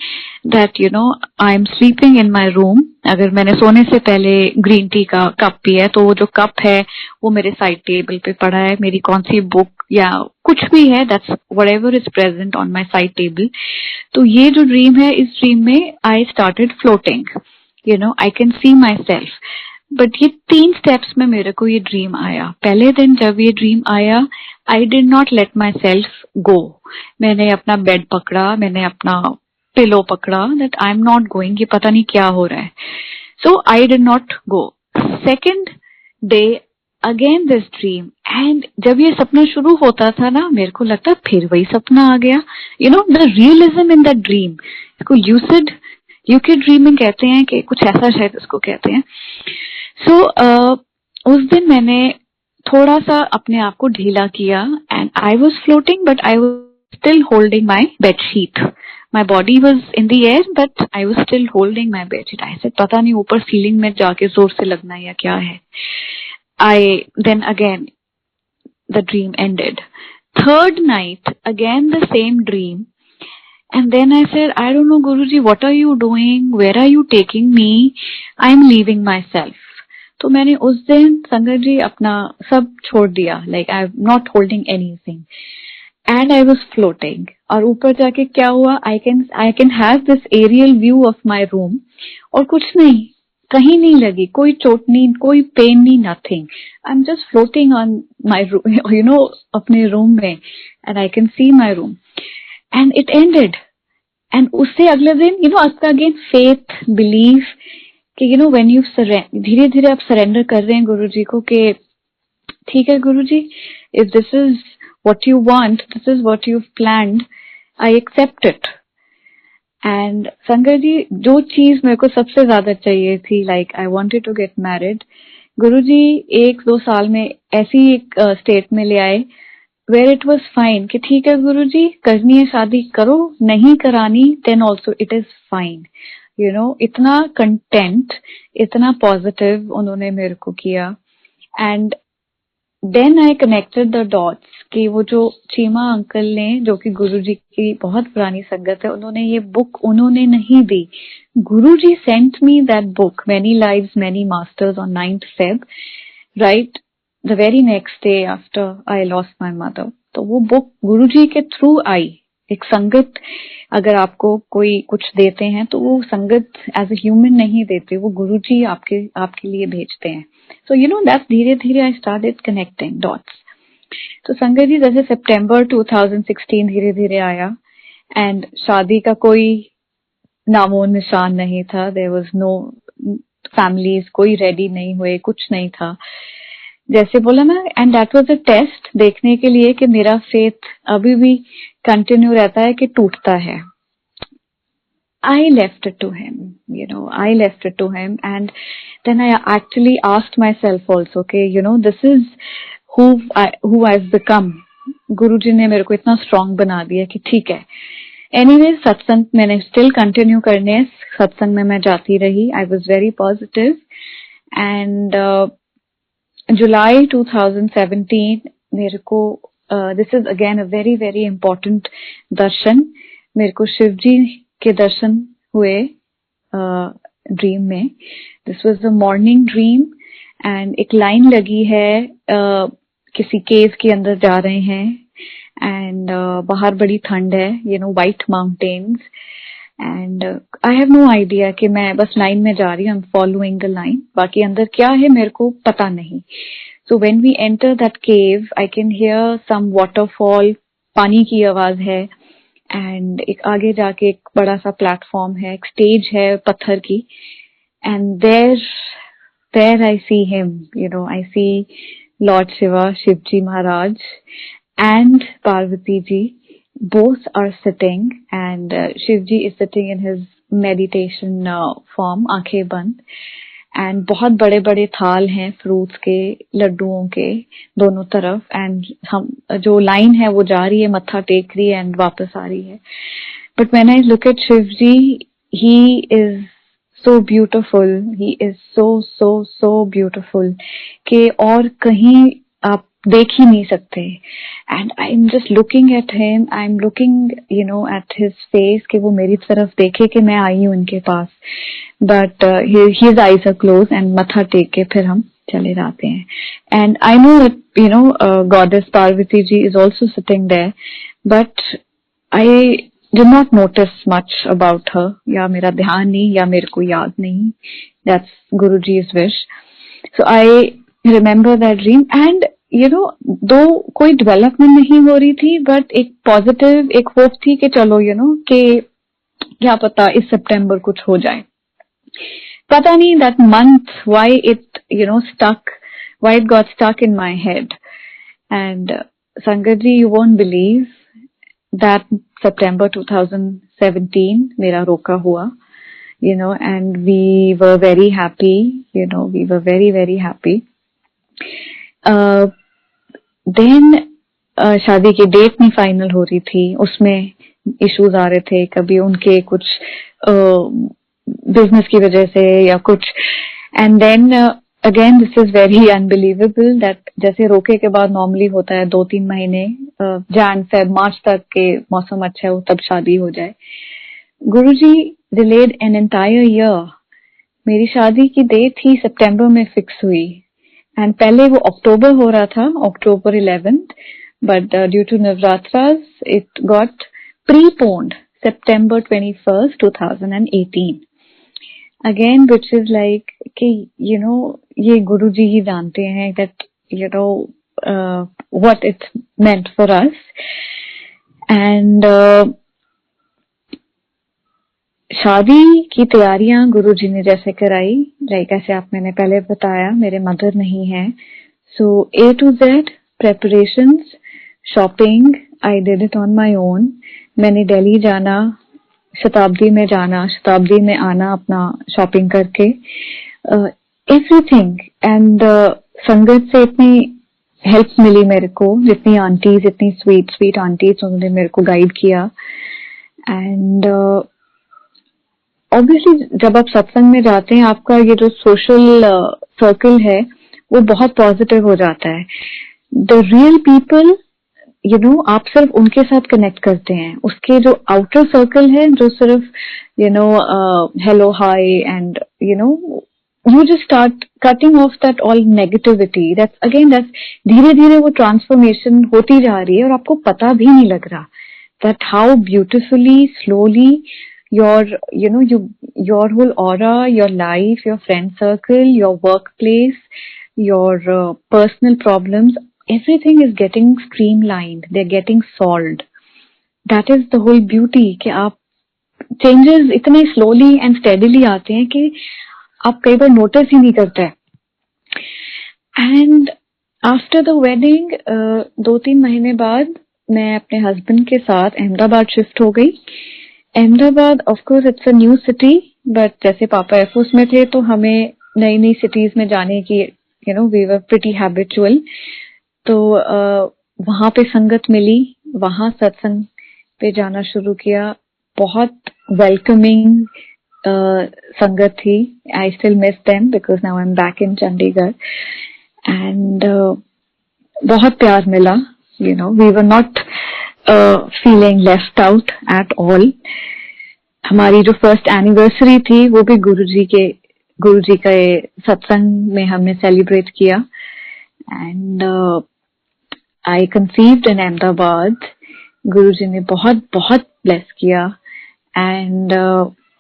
that I am sleeping in my room. अगर मैंने सोने से पहले ग्रीन टी का कप पिया है तो वो जो कप है वो मेरे साइड टेबल पे पड़ा है, मेरी कौन सी बुक या कुछ भी है, that's whatever is present on my side table. तो ये जो ड्रीम है, इस ड्रीम में I started floating, I can see my self. But ये 3 स्टेप्स में मेरे को ये ड्रीम आया. पहले दिन जब ये ड्रीम आया, I did not let myself go. मैंने अपना बेड पकड़ा, मैंने अपना पिलो पकड़ा, that I am not going, ये पता नहीं क्या हो रहा है. So I did not go. Second day again this dream, and जब ये सपना शुरू होता था ना, मेरे को लगता फिर वही सपना आ गया. The realism in the dream, इसको यूके ड्रीमिंग कहते हैं कि कुछ ऐसा शायद इसको कहते हैं. सो उस दिन मैंने थोड़ा सा अपने आप को ढीला किया and I was floating but I was still holding my bedsheet. My body was in the air but I was still holding my bedsheet. I said पता नहीं ऊपर सीलिंग में जाके जोर से लगना है या क्या है. Then again the dream ended. Third night again the same dream. And then I said, I don't know Guruji, what are you doing? Where are you taking me? I'm leaving myself. तो मैंने उस दिन संगत जी अपना सब छोड़ दिया, like I'm not holding anything. And I was floating. और ऊपर जाके क्या हुआ, I can have this aerial view of my room. और कुछ नहीं, कहीं नहीं लगी, कोई चोट नहीं, कोई पेन नहीं, nothing. I'm just floating on my room, अपने रूम में, and I can see my room. And it ended. And उससे अगले दिन, आपका again faith, belief, कि when you surrender, धीरे धीरे आप surrender कर रहे हैं गुरुजी को कि ठीक है गुरुजी, if this is what you want, this is what you've planned, I accept it. And संगत जी, जो चीज मेरे को सबसे ज्यादा चाहिए थी, like I wanted to get married, गुरुजी 1-2 साल में ऐसी एक स्टेट में ले आए where it was fine कि ठीक है गुरुजी, करनी है शादी करो, नहीं करानी then also it is fine. इतना कंटेंट, इतना पॉजिटिव उन्होंने मेरे को किया. And then I connected the dots कि वो जो चीमा अंकल ने, जो कि गुरुजी की बहुत पुरानी संगत है, उन्होंने ये बुक उन्होंने नहीं दी, Guruji sent me that book, many lives many masters, on 9th Feb, right the very next day after I lost my mother. तो वो बुक गुरुजी के थ्रू आई एक संगत अगर आपको कोई कुछ देते हैं तो वो संगत एज अ ह्यूमन नहीं देते, वो गुरुजी आपके लिए भेजते हैं. सो यू नो दैट्स धीरे धीरे आई स्टार्टेड कनेक्टिंग डॉट्स. तो संगत जी जैसे सितंबर 2016 धीरे धीरे आया एंड शादी का कोई नामो निशान नहीं था. देयर वाज नो फैमिलीज, कोई रेडी नहीं हुए, कुछ नहीं था. जैसे बोला ना, and that was a test देखने के लिए कि मेरा फेथ अभी भी कंटिन्यू रहता है कि टूटता है. I left it to him, you know, I left it to him, and then I actually asked myself also, okay, you know, this is who I've become. गुरुजी ने मेरे को इतना स्ट्रांग बना दिया कि ठीक है. एनीवे सत्संग मैंने स्टिल कंटिन्यू करने, सत्संग में मैं जाती रही. I was very positive and जुलाई 2017 मेरे को this is again a very very important darshan. मेरे को शिव जी के दर्शन हुए ड्रीम में. This was a morning dream and एक लाइन लगी है, किसी केव के अंदर जा रहे हैं एंड बाहर बड़ी ठंड है, you know, white mountains and I have no idea कि मैं बस लाइन में जा रही हूँ. I am following the line. बाकी अंदर क्या है मेरे को पता नहीं. So when we enter that cave I can hear some waterfall, पानी की आवाज है एंड एक आगे जाके एक बड़ा सा प्लेटफॉर्म है, एक स्टेज है पत्थर की. And there I see him, you know, I see lord Shiva, Shivji Maharaj and Parvati ji, both are sitting and Shivji is sitting in his meditation form, आंखें बंद, and बहुत बड़े बड़े थाल हैं फ्रूट्स के, लड्डुओं के दोनों तरफ. एंड हम जो लाइन है वो जा रही है, मत्था टेक रही है एंड वापस आ रही है. But when I look at Shivji, he is so beautiful, he is so beautiful कि और कहीं आप देख ही नहीं सकते. And I am just looking at him, I am looking, you know, at his face कि वो मेरी तरफ देखे कि मैं आई हूँ उनके पास. But his eyes are close and मत्था टेक के फिर हम चले जाते हैं. And I know that, you know, goddess Parvati ji is also sitting there, but I did not notice much about her, या मेरा ध्यान नहीं या मेरे को याद नहीं. दैट्स गुरुजी's wish. So I remember that dream and you know, दो कोई डेवलपमेंट नहीं हो रही थी बट एक पॉजिटिव, एक होप थी कि चलो, यू नो, कि क्या पता इस सितंबर कुछ हो जाए. पता नहीं that month why it, you know, why it got stuck in my head. And संगत जी, यू वोंट बिलीव दैट सितंबर 2017 मेरा रोका हुआ, you know, and we were very happy, you know, we were very happy. Then शादी की date नहीं final हो रही थी, उसमें इश्यूज आ रहे थे, कभी उनके कुछ बिजनेस की वजह से या कुछ. And then again this is very unbelievable that जैसे रोके के बाद नॉर्मली होता है 2-3 महीने, जैन फेब मार्च तक के मौसम अच्छा हो तब शादी हो जाए. गुरुजी डिलेड एन एंटायर ईयर. मेरी शादी की डेट ही सितंबर में फिक्स हुई एंड पहले वो अक्टूबर हो रहा था, October 11th, but due to Navratras it got preponed September 21st, 2018. Again, which is like कि you know, ये गुरुजी ही जानते हैं that, you know, what it meant for us. And शादी की तैयारियां गुरुजी ने जैसे कराई, लाइक ऐसे आप मैंने पहले बताया, मेरे मदर नहीं है. सो A to Z preparations, shopping, I did it on my own. मैंने दिल्ली जाना, शताब्दी में जाना, शताब्दी में आना अपना शॉपिंग करके, एवरीथिंग. एंड संगत से इतनी हेल्प मिली मेरे को, जितनी आंटीज, इतनी स्वीट आंटीज, उन्होंने मेरे को गाइड किया. एंड ऑब्वियसली जब आप सत्संग में जाते हैं आपका ये जो सोशल सर्कल है वो बहुत पॉजिटिव हो जाता है. The real people, you know, आप सिर्फ उनके साथ कनेक्ट करते हैं. उसके जो आउटर सर्कल है जो सिर्फ, you know, hello hi and, you no, you just start cutting off that all negativity. That's धीरे धीरे वो ट्रांसफॉर्मेशन होती जा रही है और आपको पता भी नहीं लग रहा that how beautifully, slowly your whole aura, your life, your friend circle, your workplace, your personal problems, everything is getting streamlined. They're getting solved. That is the whole beauty कि आप changes इतने slowly and steadily आते हैं कि आप कई बार notice ही नहीं करते. And after the wedding 2-3 महीने बाद मैं अपने husband के साथ अहमदाबाद shift हो गई. Ahmedabad of course it's a new city, but जैसे पापा एयर फोर्स में थे तो हमें नई नई cities में जाने की we were pretty habitual. तो वहाँ पे संगत मिली, वहाँ सत्संग पे जाना शुरू किया. बहुत welcoming संगत थी. I still miss them because now I'm back in Chandigarh. And बहुत प्यार मिला. We were not feeling left out at all. हमारी जो first anniversary थी वो भी गुरुजी का सत्संग में हमने celebrate किया. And I conceived in Ahmedabad. गुरुजी ने बहुत बहुत bless किया. And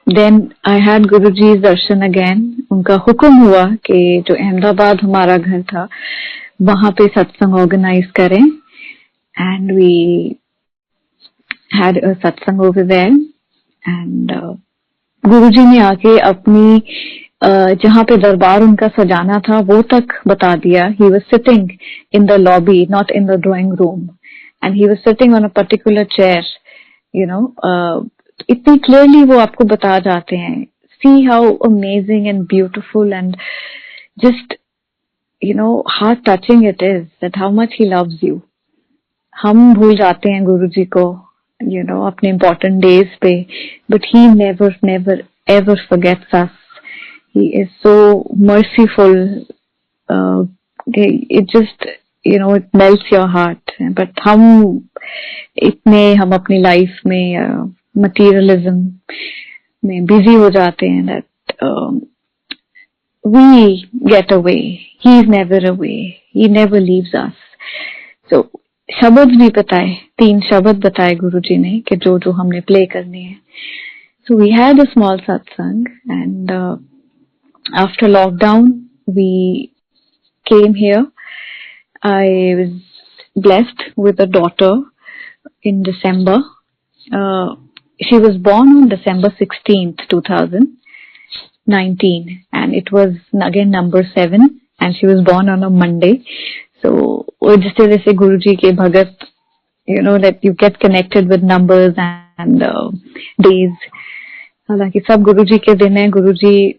then I had Guruji's Darshan again. उनका हुक्म हुआ कि जो अहमदाबाद हमारा घर था वहाँ पे सत्संग organize करें. And we had a satsang over there. And गुरुजी ने आके अपनी जहाँ पे दरबार उनका सजाना था वो तक बता दिया. He was sitting in the lobby, not in the drawing room, and he was sitting on a particular chair. इतनी clearly वो आपको बता जाते हैं. See how amazing and beautiful and just heart touching it is that how much he loves you. हम भूल जाते हैं गुरुजी को अपने important days पे, but he never ever forgets us. He is so merciful. It just it melts your heart. But हम अपनी life में materialism में busy हो जाते हैं that we get away. He is never away. He never leaves us. So शब्द भी बताए, 3 शब्द बताए गुरुजी ने कि जो हमने प्ले करने हैं. So we had a small satsang, and after lockdown we came here. I was blessed with a daughter in December. She was born on December 16th, 2019, and it was again number 7, and she was born on a Monday. So जिस तरह से गुरुजी के भगत, that you get connected with numbers and days. हालांकि सब गुरुजी के दिन है. गुरुजी,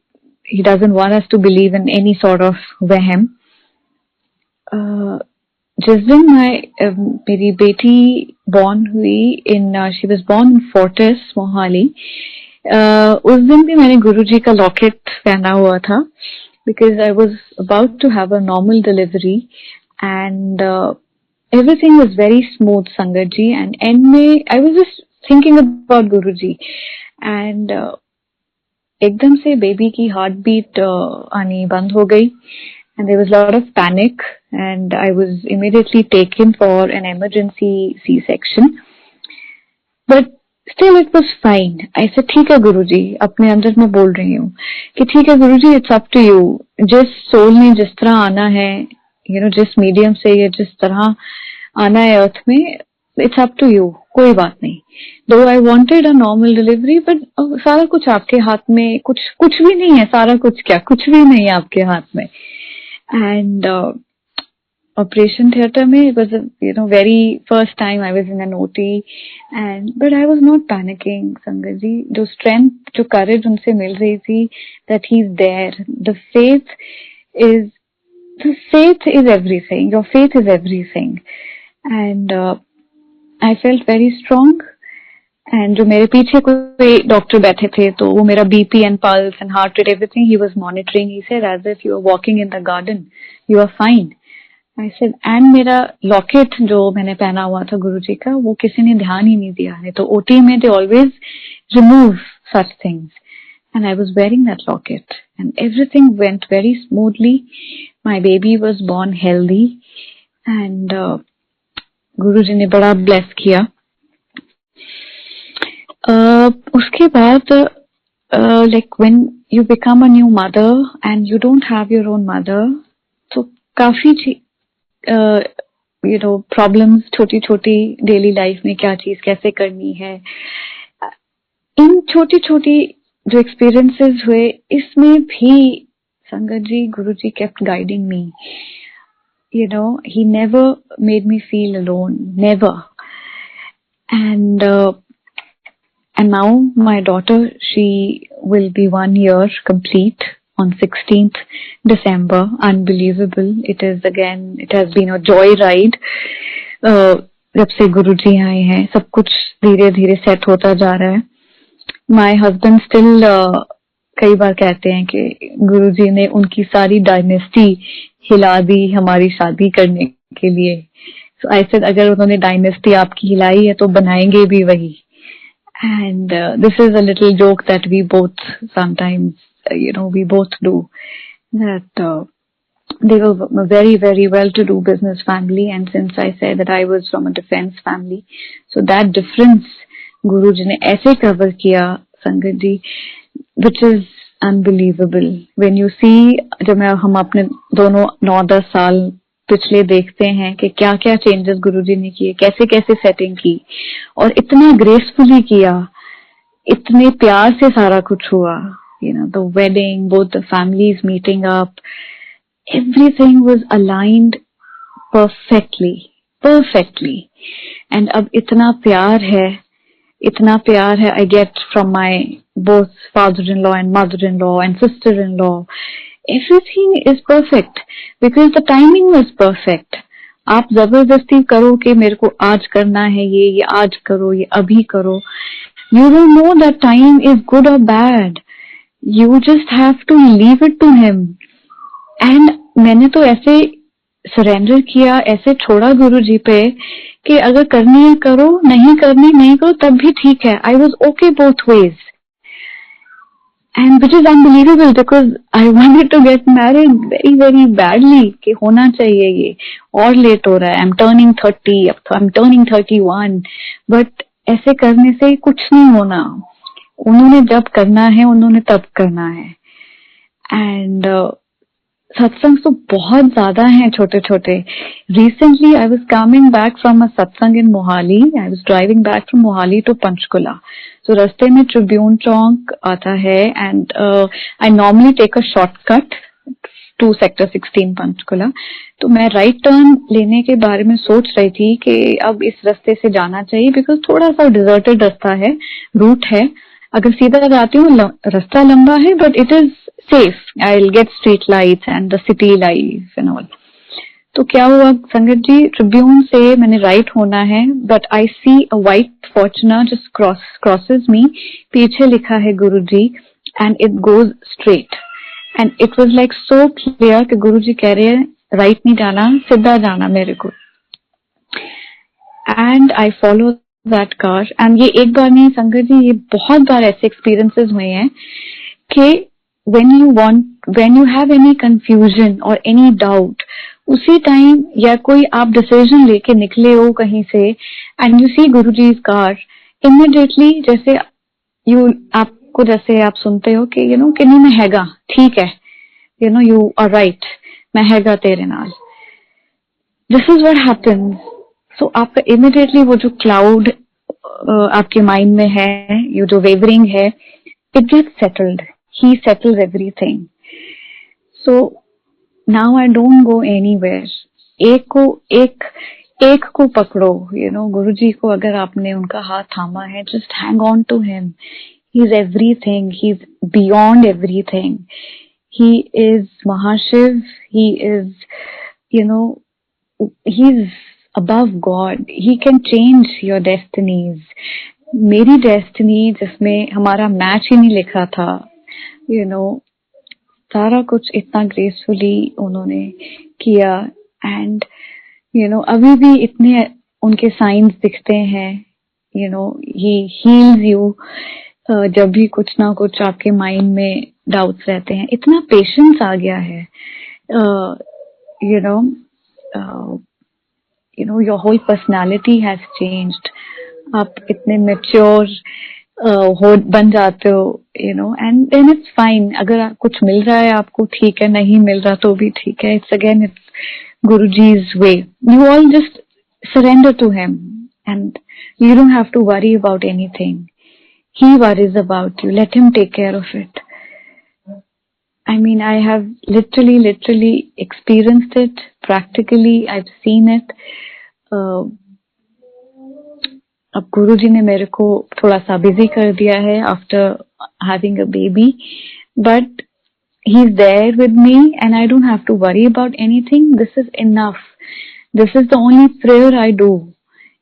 he doesn't want us to believe in any sort of वहम. जिस दिन मेरी बेटी born हुई she was born in Fortis, Mohali. उस दिन भी मैंने गुरुजी का लॉकेट पहना हुआ था because I was about to have a normal delivery. And everything was very smooth, Sangatji. And end में I was just thinking about Guruji. And एकदम से baby की heartbeat आनी बंद हो गई. And there was a lot of panic. And I was immediately taken for an emergency C-section. But still it was fine. I said, ठीक है गुरुजी, अपने अंदर में बोल रही हूँ कि ठीक है गुरुजी, it's up to you. जिस soul ने जिस तरह आना है, जिस मीडियम से या जिस तरह आना है अर्थ में, it's up to you. कोई बात नहीं. Though I wanted a normal delivery, but सारा कुछ आपके हाथ में, कुछ भी नहीं है. सारा कुछ क्या, कुछ भी नहीं है आपके हाथ में. And operation theater में, it was a very first time I was in an OT, but I was not panicking, Sangat ji. जो strength, जो courage उनसे मिल रही थी, that he's there. The faith is everything. Your faith is everything. And I felt very strong. And जो मेरे पीछे कोई doctor बैठे थे तो वो मेरा BP and pulse and heart rate, everything he was monitoring. He said, as if you are walking in the garden, you are fine. I said, and मेरा लॉकेट जो मैंने पहना हुआ था गुरुजी का, वो किसी ने ध्यान ही नहीं दिया है. तो OT में they always remove such things. And I was wearing that locket. And everything went very smoothly. My baby was born healthy. And गुरुजी ने बड़ा bless किया. उसके बाद like when you become a new mother and you don't have your own mother, तो काफी problems छोटी छोटी daily life में क्या चीज कैसे करनी है, इन छोटी छोटी जो एक्सपीरियंसेस हुए इसमें भी संगत जी, गुरु जी kept guiding me. He never made me feel alone, never. And now my daughter, she will be 1 year complete on 16th December. Unbelievable. It has been a joy ride. जब से गुरुजी आए हैं सब कुछ धीरे धीरे सेट होता जा रहा है. My husband still कई बार कहते हैं कि गुरुजी ने उनकी सारी डायनेस्टी हिला दी हमारी शादी करने के लिए. So I said अगर उन्होंने डायनेस्टी आपकी हिलाई है तो बनाएंगे भी वही. And this is a little joke that we both sometimes, we both do. That they were a very, very well-to-do business family, and since I said that I was from a defense family, so that difference Guruji ne aise cover kiya, Sangat ji, which is unbelievable. When you see, जब हम अपने दोनों 9-10 साल पिछले देखते हैं कि क्या क्या चेंजेस गुरुजी ने किए, कैसे कैसे सेटिंग की और इतना ग्रेसफुली किया, इतने प्यार से सारा कुछ हुआ. The wedding, both the families meeting up, everything was aligned perfectly. And अब इतना प्यार है I get from my both father in law and mother in law and sister in law. Everything is perfect because the timing was perfect. आप जबरदस्ती करो कि मेरे को आज करना है ये आज करो, ये अभी करो. You don't know that time is good or bad. You just have to leave it to him. And मैंने तो ऐसे सरेंडर किया, ऐसे छोड़ा गुरुजी पे कि अगर करनी है करो, नहीं करनी नहीं करो, तब भी ठीक है. I was okay both ways. And which is unbelievable because I wanted to get married very, very badly कि होना चाहिए ये, और लेट हो रहा है. I'm turning 30, I'm turning 31, but ऐसे करने से कुछ नहीं होना. उन्होंने जब करना है उन्होंने तब करना है. And सत्संग तो बहुत ज्यादा हैं छोटे छोटे. Recently I was coming back from a satsang in Mohali. I was driving back from Mohali to Panchkula. So रास्ते में ट्रिब्यून चौक आता है and I normally take a shortcut to sector 16 Panchkula. तो मैं राइट टर्न लेने के बारे में सोच रही थी कि अब इस रास्ते से जाना चाहिए बिकॉज थोड़ा सा डिजर्टेड रास्ता है, रूट है. अगर सीधा जाती हूँ रास्ता लंबा है but it is safe. I'll get street lights and the city lights and all. तो क्या हुआ संगत जी, ट्रिब्यून से मैंने राइट होना है but I see a white Fortuner just crosses me. पीछे लिखा है Guruji and it goes straight and it was like so clear कि गुरुजी कह रहे हैं राइट नहीं जाना, सीधा जाना मेरे को. And I follow that car. And ये एक बार नहीं संगत जी, ये बहुत बार ऐसे एक्सपीरियंसेस हुए हैं कि when you have any confusion or any doubt, उसी टाइम या कोई आप डिसीजन लेके निकले हो कहीं से and you see Guruji's car, immediately जैसे आपको जैसे आप सुनते हो कि कि नहीं मैं हैगा, ठीक है, यू आर राइट, मैं हैगा तेरे नाल. This is what happens. So आपका इमीडिएटली वो जो क्लाउड आपके माइंड में है, ये जो वेवरिंग है, it gets settled. He settles everything. So now I don't go anywhere. एक को पकड़ो, गुरुजी को अगर आपने उनका हाथ थामा है, just hang on to him. He's everything. He's beyond everything. He is Mahashiv. He is, he's above God. He can change your destinies. मेरी डेस्टिनी जिसमें हमारा मैच ही नहीं लिखा था, सारा कुछ इतना ग्रेसफुली उन्होंने किया. एंड अभी भी इतने उनके साइंस दिखते हैं. ही हील्स यू जब भी कुछ ना कुछ आपके माइंड में डाउट्स रहते हैं. इतना पेशेंस आ गया है. Your whole personality has changed. आप इतने मेच्योर हो बन जाते हो, you know, and then it's fine. अगर कुछ मिल रहा है आपको, ठीक है, नहीं मिल रहा तो भी ठीक है. It's again it's Guruji's way. You all just surrender to him and you don't have to worry about anything. He worries about you. Let him take care of it. I mean, I have literally experienced it practically. I've seen it. अब गुरुजी ने मेरे को थोड़ा सा busy कर दिया है after having a baby, but he's there with me and I don't have to worry about anything. This is enough. This is the only prayer I do.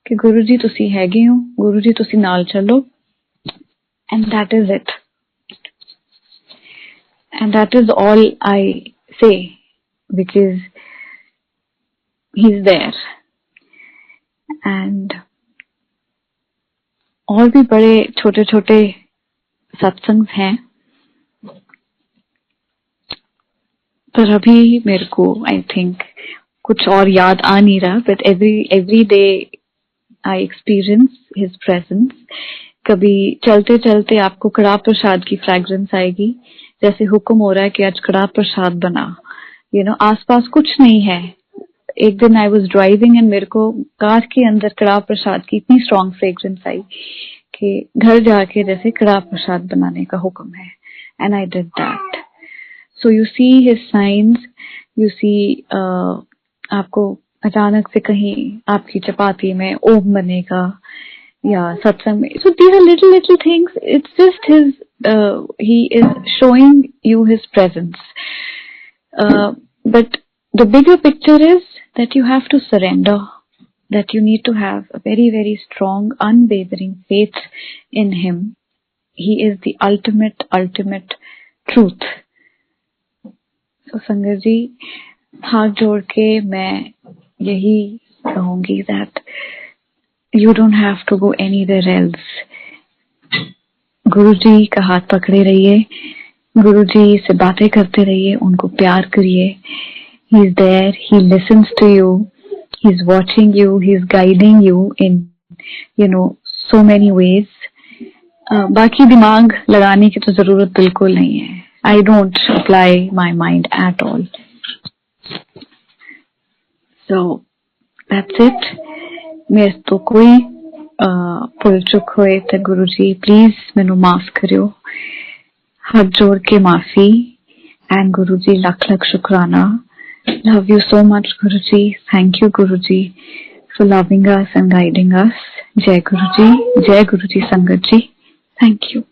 कि गुरुजी तुसी हैगे हो, गुरुजी तुसी नाल चलो, and that is it. And that is all I say, because he's there. And और भी बड़े छोटे छोटे सत्संग हैं, पर अभी मेरे को आई थिंक कुछ और याद आ नहीं रहा. But every day I experience his presence. कभी चलते चलते आपको कड़ा प्रसाद की फ्रेग्रेंस आएगी, जैसे हुक्म हो रहा है कि आज कड़ा प्रसाद बना, यू नो, आसपास कुछ नहीं है. एक दिन आई वाज ड्राइविंग एंड मेरे को कार के अंदर कड़ा प्रसाद की इतनी स्ट्रॉन्ग फ्रेग्रेंस आई कि घर जाके जैसे कड़ा प्रसाद बनाने का हुक्म है. And I did that. So you see his signs, you see आपको अचानक से कहीं आपकी चपाती में ओम बनेगा या सत्संग में. So these are little things. It's just his, he is showing you his presence. But the bigger picture is that you have to surrender, that you need to have a very strong, unwavering faith in him. He is the ultimate truth. तो संगत जी, हाथ जोड़ के मैं यही कहूंगी that you don't have to go anywhere else. गुरुजी का हाथ पकड़े रहिए, गुरुजी से बातें करते रहिए, उनको प्यार करिए. He is there, he listens to you, he is watching you, he is guiding you in, you know, so many ways. बाकी दिमाग लगाने की तो जरूरत बिल्कुल नहीं है. I don't apply my mind at all. So that's it. मेरे तो कोई भुल चुक होए तो गुरुजी प्लीज मैनू माफ करियो. हाथ जोड़ के माफी. एंड गुरुजी लख शुक्राना. Love you so much, Guruji. Thank you, Guruji, for loving us and guiding us. Jai Guruji, Sangat Ji. Thank you.